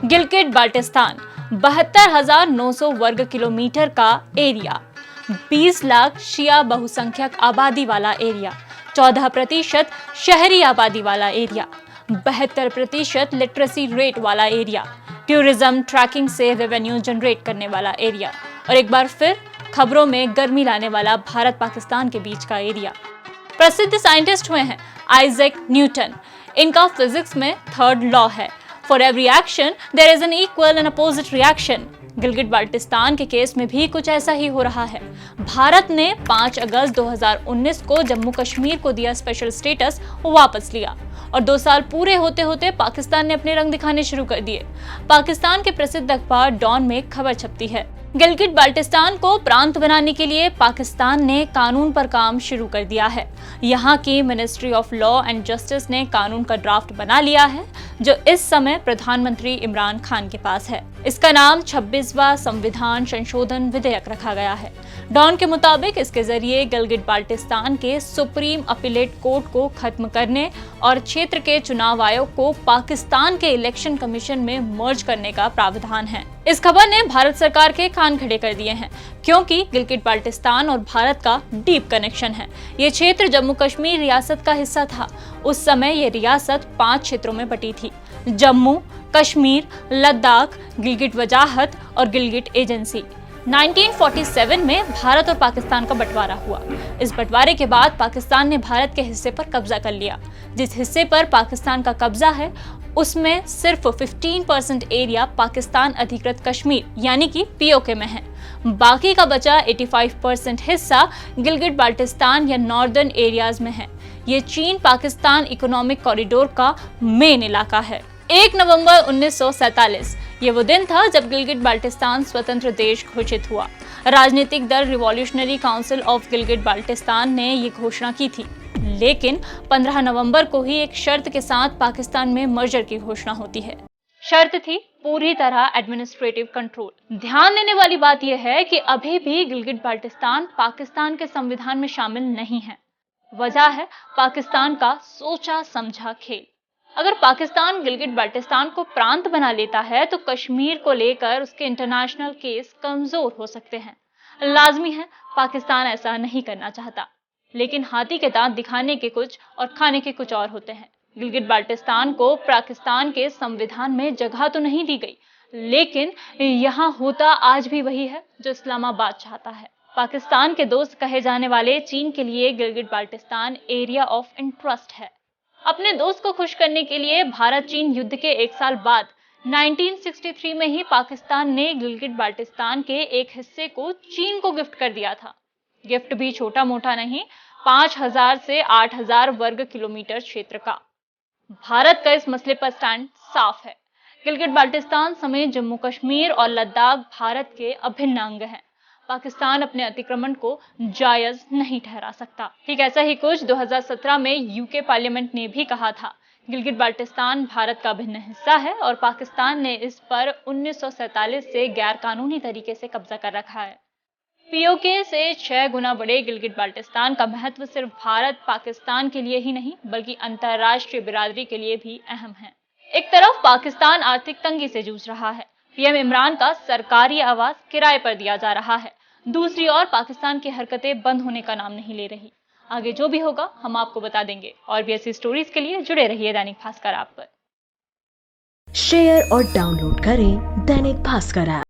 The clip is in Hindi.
गिलगिट बाल्टिस्तान 72,900 वर्ग किलोमीटर का एरिया, 20 लाख शिया बहुसंख्यक आबादी वाला एरिया, 14% शहरी आबादी वाला एरिया, 72% लिटरेसी रेट वाला एरिया, टूरिज्म ट्रैकिंग से रेवेन्यू जनरेट करने वाला एरिया और एक बार फिर खबरों में गर्मी लाने वाला भारत पाकिस्तान के बीच का एरिया। प्रसिद्ध साइंटिस्ट हुए हैं आइजैक न्यूटन। इनका फिजिक्स में थर्ड लॉ है, for every action there is an equal and opposite reaction. Gilgit Baltistan के केस में भी कुछ ऐसा ही हो रहा है। भारत ने 5 अगस्त 2019 को जम्मू कश्मीर को दिया स्पेशल स्टेटस वापस लिया और 2 साल पूरे होते होते पाकिस्तान ने अपने रंग दिखाने शुरू कर दिए। पाकिस्तान के प्रसिद्ध अखबार डॉन में एक खबर छपती है, गिलगिट बाल्टिस्तान को प्रांत बनाने के लिए पाकिस्तान ने कानून पर काम शुरू कर दिया है। यहाँ की ministry of law and justice ने कानून का ड्राफ्ट बना लिया है जो इस समय प्रधानमंत्री इमरान खान के पास है। इसका नाम 26वां संविधान संशोधन विधेयक रखा गया है। डॉन के मुताबिक इसके जरिए गिलगिट बाल्टिस्तान के सुप्रीम अपीलेट कोर्ट को खत्म करने और क्षेत्र के चुनाव आयोग को पाकिस्तान के इलेक्शन कमीशन में मर्ज करने का प्रावधान है। इस खबर ने भारत सरकार के कान खड़े कर दिए हैं क्योंकि गिलगिट बाल्टिस्तान और भारत का डीप कनेक्शन है। ये क्षेत्र जम्मू कश्मीर रियासत का हिस्सा था। उस समय ये रियासत 5 क्षेत्रों में बटी थी, जम्मू, कश्मीर, लद्दाख, गिलगिट वजाहत और गिलगिट एजेंसी। 1947 में भारत और पाकिस्तान का बंटवारा हुआ। इस बंटवारे के बाद पाकिस्तान ने भारत के हिस्से पर कब्जा कर लिया। जिस हिस्से पर पाकिस्तान का कब्जा है उसमें सिर्फ 15% एरिया पाकिस्तान अधिकृत कश्मीर यानी कि पीओके में है। बाकी का बचा 85% हिस्सा गिलगिट बाल्टिस्तान या नॉर्दर्न एरियाज में है। ये चीन पाकिस्तान इकोनॉमिक कॉरिडोर का मेन इलाका है। 1 नवंबर 1947 ये वो दिन था जब गिलगिट बाल्टिस्तान स्वतंत्र देश घोषित हुआ। राजनीतिक दल revolutionary council of Gilgit Baltistan ने ये घोषणा की थी, लेकिन 15 नवंबर को ही एक शर्त के साथ पाकिस्तान में मर्जर की घोषणा होती है। शर्त थी पूरी तरह एडमिनिस्ट्रेटिव कंट्रोल। ध्यान देने वाली बात यह है कि अभी भी गिलगिट बाल्टिस्तान पाकिस्तान के संविधान में शामिल नहीं है। वजह है पाकिस्तान का सोचा समझा खेल। अगर पाकिस्तान गिलगिट बाल्टिस्तान को प्रांत बना लेता है तो कश्मीर को लेकर उसके इंटरनेशनल केस कमजोर हो सकते हैं। लाजमी है पाकिस्तान ऐसा नहीं करना चाहता, लेकिन हाथी के दांत दिखाने के कुछ और खाने के कुछ और होते हैं। गिलगिट बाल्टिस्तान को पाकिस्तान के संविधान में जगह तो नहीं दी गई, लेकिन यहाँ होता आज भी वही है जो इस्लामाबाद चाहता है। पाकिस्तान के दोस्त कहे जाने वाले चीन के लिए Gilgit Baltistan area of interest है। अपने दोस्त को खुश करने के लिए भारत चीन युद्ध के 1 साल बाद 1963 में ही पाकिस्तान ने गिलगिट बाल्टिस्तान के एक हिस्से को चीन को गिफ्ट कर दिया था। गिफ्ट भी छोटा मोटा नहीं, 5,000 से 8,000 वर्ग किलोमीटर क्षेत्र का। भारत का इस मसले पर स्टैंड साफ है। गिलगिट बाल्टिस्तान समेत जम्मू कश्मीर और लद्दाख भारत के अभिन्न अंग हैं। पाकिस्तान अपने अतिक्रमण को जायज नहीं ठहरा सकता। ठीक ऐसा ही कुछ 2017 में यूके पार्लियामेंट ने भी कहा था। गिलगिट बाल्टिस्तान भारत का अभिन्न हिस्सा है और पाकिस्तान ने इस पर 1947 से गैर कानूनी तरीके से कब्जा कर रखा है। पीओके से 6 गुना बड़े गिलगिट बाल्टिस्तान का महत्व सिर्फ भारत पाकिस्तान के लिए ही नहीं बल्कि अंतर्राष्ट्रीय बिरादरी के लिए भी अहम है। एक तरफ पाकिस्तान आर्थिक तंगी से जूझ रहा है, पीएम इमरान का सरकारी आवास किराए पर दिया जा रहा है। दूसरी ओर पाकिस्तान की हरकतें बंद होने का नाम नहीं ले रही। आगे जो भी होगा हम आपको बता देंगे और भी ऐसी स्टोरीज के लिए जुड़े रहिए दैनिक भास्कर ऐप पर। शेयर और डाउनलोड करें दैनिक भास्कर ऐप।